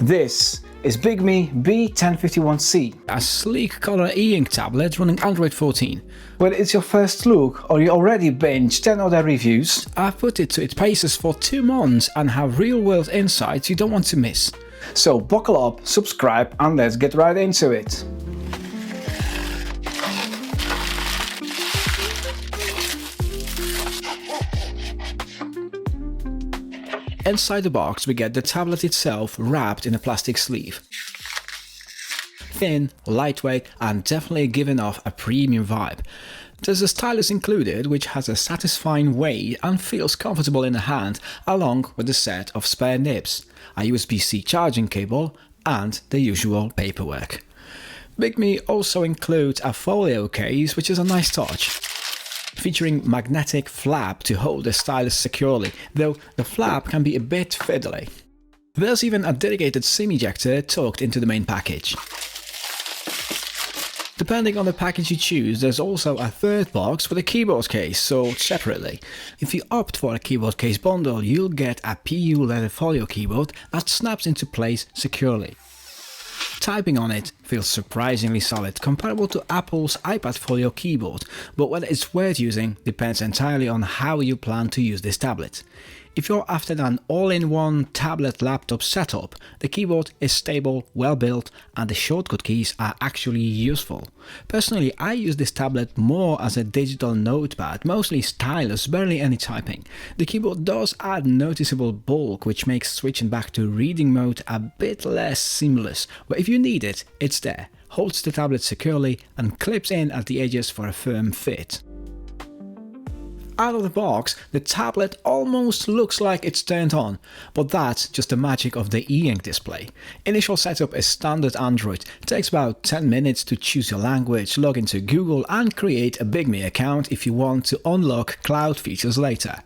This is Bigme B1051-C. A sleek color e-ink tablet running Android 14. Whether it's your first look or you already binged 10 other reviews, I've put it to its paces for 2 months and have real-world insights you don't want to miss. So buckle up, subscribe, and let's get right into it. Inside the box we get the tablet itself wrapped in a plastic sleeve. Thin, lightweight, and definitely giving off a premium vibe. There's a stylus included which has a satisfying weight and feels comfortable in the hand, along with a set of spare nibs, a USB-C charging cable, and the usual paperwork. Bigme also includes a folio case, which is a nice touch, featuring magnetic flap to hold the stylus securely, though the flap can be a bit fiddly. There's even a dedicated SIM ejector tucked into the main package. Depending on the package you choose, there's also a third box with a keyboard case sold separately. If you opt for a keyboard case bundle, you'll get a PU leather folio keyboard that snaps into place securely. Typing on it feels surprisingly solid, comparable to Apple's iPad Folio keyboard, but whether it's worth using depends entirely on how you plan to use this tablet. If you're after an all-in-one tablet laptop setup, the keyboard is stable, well built, and the shortcut keys are actually useful. Personally, I use this tablet more as a digital notepad, mostly stylus, barely any typing. The keyboard does add noticeable bulk, which makes switching back to reading mode a bit less seamless, but if you need it, it's there, holds the tablet securely, and clips in at the edges for a firm fit. Out of the box, the tablet almost looks like it's turned on, but that's just the magic of the e-ink display. Initial setup is standard Android. It takes about 10 minutes to choose your language, log into Google, and create a Bigme account if you want to unlock cloud features later.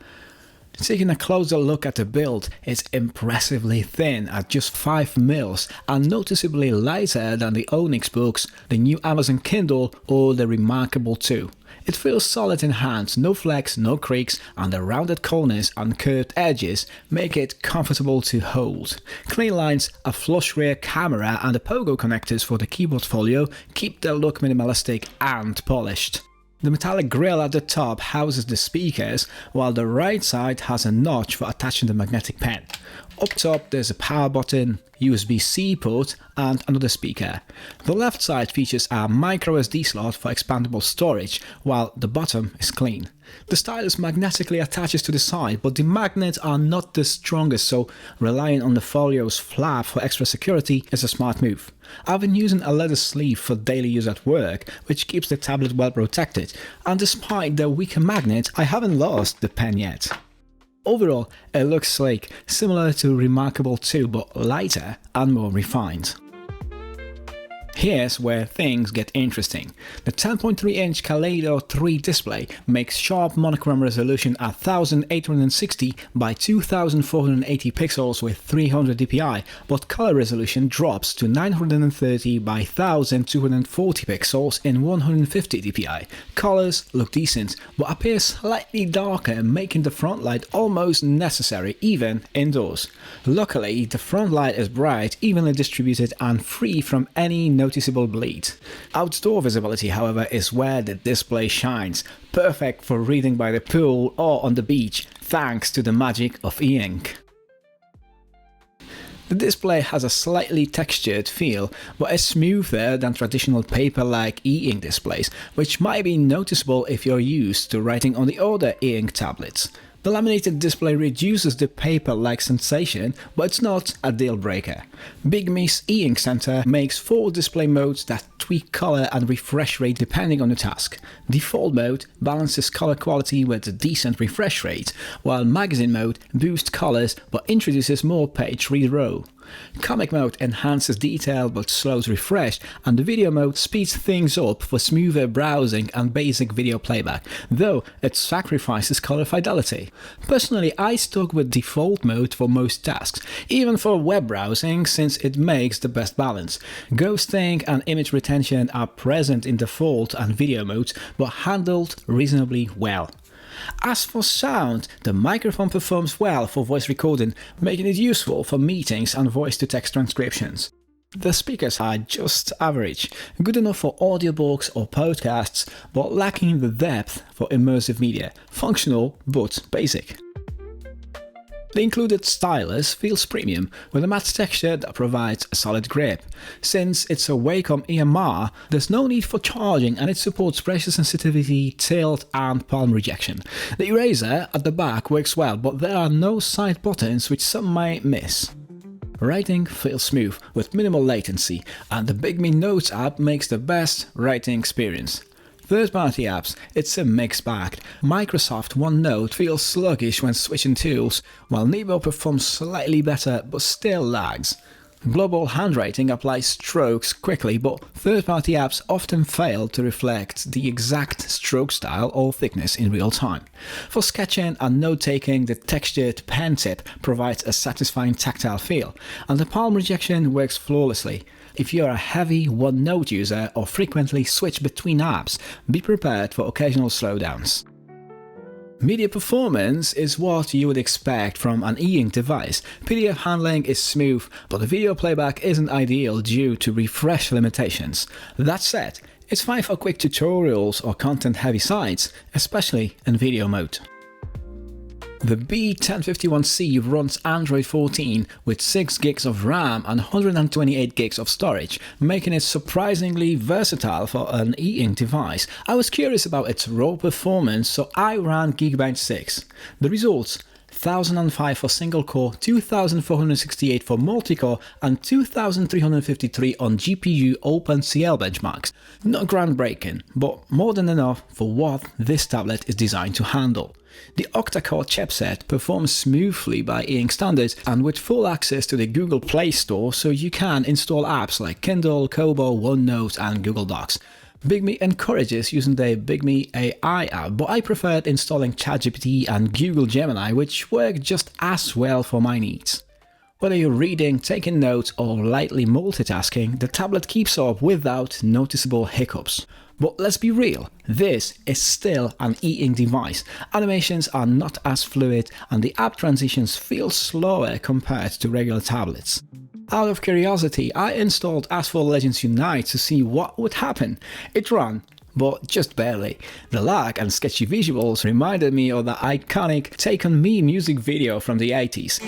Taking a closer look at the build, it's impressively thin at just 5 mils and noticeably lighter than the Onyx books, the new Amazon Kindle, or the Remarkable 2. It feels solid in hands, no flex, no creaks, and the rounded corners and curved edges make it comfortable to hold. Clean lines, a flush rear camera, and the pogo connectors for the keyboard folio keep the look minimalistic and polished. The metallic grille at the top houses the speakers, while the right side has a notch for attaching the magnetic pen. Up top there's a power button, USB-C port, and another speaker. The left side features a microSD slot for expandable storage, while the bottom is clean. The stylus magnetically attaches to the side, but the magnets are not the strongest, so relying on the folio's flap for extra security is a smart move. I've been using a leather sleeve for daily use at work, which keeps the tablet well protected, and despite the weaker magnet, I haven't lost the pen yet. Overall, it looks sleek, similar to Remarkable 2 but lighter and more refined. Here's where things get interesting. The 10.3-inch Kaleido 3 display makes sharp monochrome resolution at 1860 by 2480 pixels with 300 dpi, but color resolution drops to 930 by 1240 pixels in 150 dpi. Colors look decent, but appear slightly darker, making the front light almost necessary even indoors. Luckily, the front light is bright, evenly distributed, and free from any noticeable bleed. Outdoor visibility, however, is where the display shines, perfect for reading by the pool or on the beach, thanks to the magic of e-ink. The display has a slightly textured feel, but is smoother than traditional paper-like e-ink displays, which might be noticeable if you're used to writing on the older e-ink tablets. The laminated display reduces the paper-like sensation, but it's not a deal breaker. Bigme's e-ink center makes 4 display modes that tweak color and refresh rate depending on the task. Default mode balances color quality with a decent refresh rate, while magazine mode boosts colors but introduces more page read row. Comic mode enhances detail but slows refresh, and the video mode speeds things up for smoother browsing and basic video playback, though it sacrifices color fidelity. Personally, I stuck with default mode for most tasks, even for web browsing, since it makes the best balance. Ghosting and image retention are present in default and video modes, but handled reasonably well. As for sound, the microphone performs well for voice recording, making it useful for meetings and voice-to-text transcriptions. The speakers are just average, good enough for audiobooks or podcasts, but lacking the depth for immersive media, functional but basic. The included stylus feels premium, with a matte texture that provides a solid grip. Since it's a Wacom EMR, there's no need for charging and it supports pressure sensitivity, tilt and palm rejection. The eraser at the back works well, but there are no side buttons which some might miss. Writing feels smooth, with minimal latency, and the Bigme Notes app makes the best writing experience. Third-party apps, it's a mixed bag. Microsoft OneNote feels sluggish when switching tools, while Nebo performs slightly better but still lags. Global handwriting applies strokes quickly, but third-party apps often fail to reflect the exact stroke style or thickness in real time. For sketching and note-taking, the textured pen tip provides a satisfying tactile feel, and the palm rejection works flawlessly. If you're a heavy OneNote user or frequently switch between apps, be prepared for occasional slowdowns. Media performance is what you would expect from an e-ink device. PDF handling is smooth, but the video playback isn't ideal due to refresh limitations. That said, it's fine for quick tutorials or content-heavy sites, especially in video mode. The B1051-C runs Android 14 with 6 gigs of RAM and 128 gigs of storage, making it surprisingly versatile for an e-ink device. I was curious about its raw performance, so I ran Geekbench 6. The results: 1005 for single core, 2468 for multi-core, and 2353 on GPU OpenCL benchmarks. Not groundbreaking, but more than enough for what this tablet is designed to handle. The octa-core chipset performs smoothly by e-ink standards and with full access to the Google Play Store, so you can install apps like Kindle, Kobo, OneNote and Google Docs. Bigme encourages using the Bigme AI app, but I preferred installing ChatGPT and Google Gemini, which work just as well for my needs. Whether you're reading, taking notes or lightly multitasking, the tablet keeps up without noticeable hiccups. But let's be real, this is still an e-ink device. Animations are not as fluid and the app transitions feel slower compared to regular tablets. Out of curiosity, I installed Asphalt Legends Unite to see what would happen. It ran, but just barely. The lag and sketchy visuals reminded me of the iconic Take On Me music video from the 80s.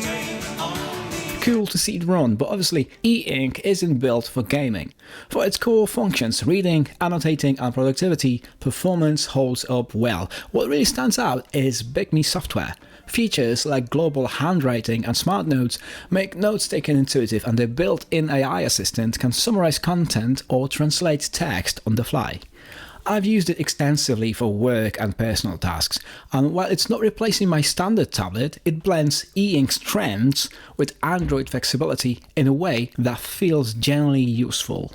Cool to see it run, but obviously e-ink isn't built for gaming. For its core functions, reading, annotating and productivity, performance holds up well. What really stands out is Bigme software. Features like global handwriting and smart notes make notes-taking intuitive, and the built-in AI assistant can summarize content or translate text on the fly. I've used it extensively for work and personal tasks, and while it's not replacing my standard tablet, it blends e-ink strengths with Android flexibility in a way that feels generally useful.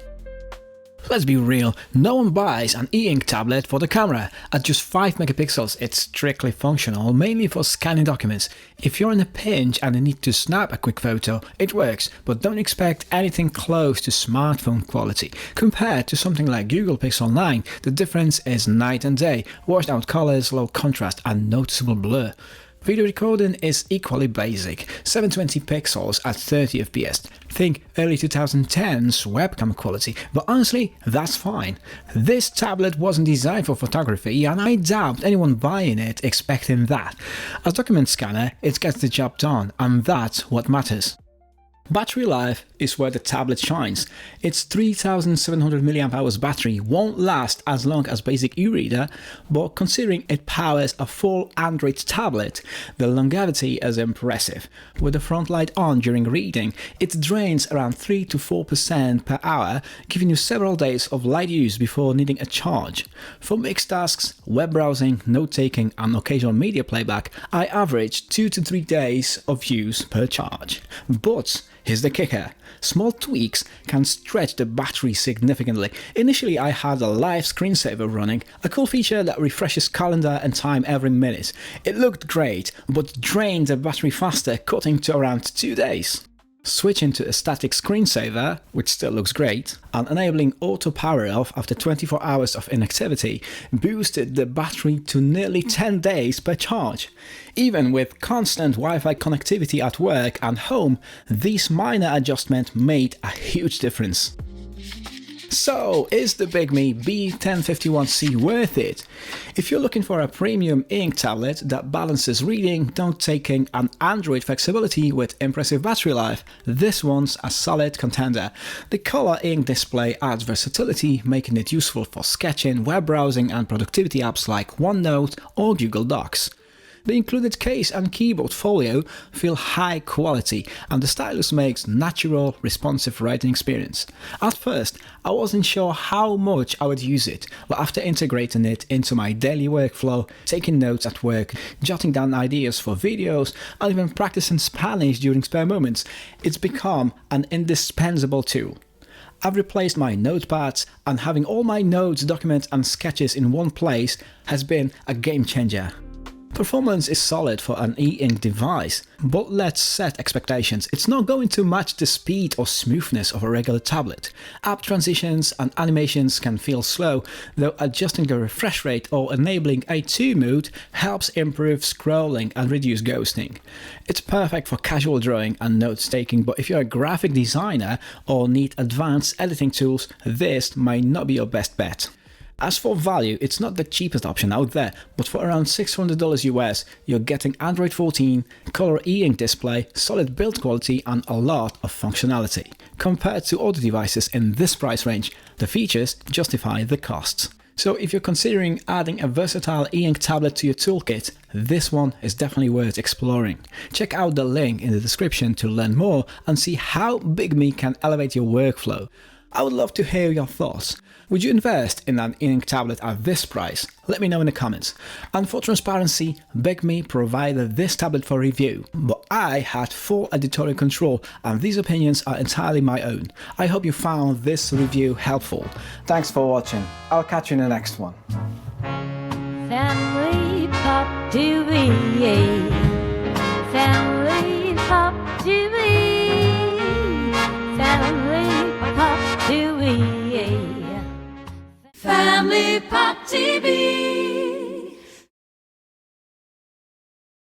Let's be real, no one buys an e-ink tablet for the camera. At just 5 megapixels, it's strictly functional, mainly for scanning documents. If you're in a pinch and need to snap a quick photo, it works, but don't expect anything close to smartphone quality. Compared to something like Google Pixel 9, the difference is night and day: washed out colors, low contrast and noticeable blur. Video recording is equally basic, 720 pixels at 30 fps. Think early 2010s webcam quality, but honestly, that's fine. This tablet wasn't designed for photography, and I doubt anyone buying it expecting that. As document scanner, it gets the job done, and that's what matters. Battery life is where the tablet shines. Its 3700 mAh battery won't last as long as basic e-reader, but considering it powers a full Android tablet, the longevity is impressive. With the front light on during reading, it drains around 3 to 4% per hour, giving you several days of light use before needing a charge. For mixed tasks, web browsing, note-taking and occasional media playback, I average 2 to 3 days of use per charge. But here's the kicker: small tweaks can stretch the battery significantly. Initially, I had a live screensaver running, a cool feature that refreshes calendar and time every minute. It looked great, but drained the battery faster, cutting to around 2 days. Switching to a static screensaver, which still looks great, and enabling auto power off after 24 hours of inactivity boosted the battery to nearly 10 days per charge. Even with constant Wi-Fi connectivity at work and home, these minor adjustments made a huge difference. So, is the Bigme B1051-C worth it? If you're looking for a premium ink tablet that balances reading, note-taking and Android flexibility with impressive battery life, this one's a solid contender. The color ink display adds versatility, making it useful for sketching, web browsing and productivity apps like OneNote or Google Docs. The included case and keyboard folio feel high quality, and the stylus makes natural, responsive writing experience. At first, I wasn't sure how much I would use it, but after integrating it into my daily workflow, taking notes at work, jotting down ideas for videos, and even practicing Spanish during spare moments, it's become an indispensable tool. I've replaced my notepads, and having all my notes, documents and sketches in one place has been a game changer. Performance is solid for an e-ink device, but let's set expectations. It's not going to match the speed or smoothness of a regular tablet. App transitions and animations can feel slow, though adjusting the refresh rate or enabling a 2 mode helps improve scrolling and reduce ghosting. It's perfect for casual drawing and notes-taking, but if you're a graphic designer or need advanced editing tools, this might not be your best bet. As for value, it's not the cheapest option out there, but for around $600 US, you're getting Android 14, color e-ink display, solid build quality and a lot of functionality. Compared to other devices in this price range, the features justify the costs. So if you're considering adding a versatile e-ink tablet to your toolkit, this one is definitely worth exploring. Check out the link in the description to learn more and see how Bigme can elevate your workflow. I would love to hear your thoughts. Would you invest in an e-ink tablet at this price? Let me know in the comments. And for transparency, Bigme provided this tablet for review, but I had full editorial control and these opinions are entirely my own. I hope you found this review helpful. Thanks for watching. I'll catch you in the next one. Family Pop TV. Family Pop TV. Family Pop TV. Family Pop TV.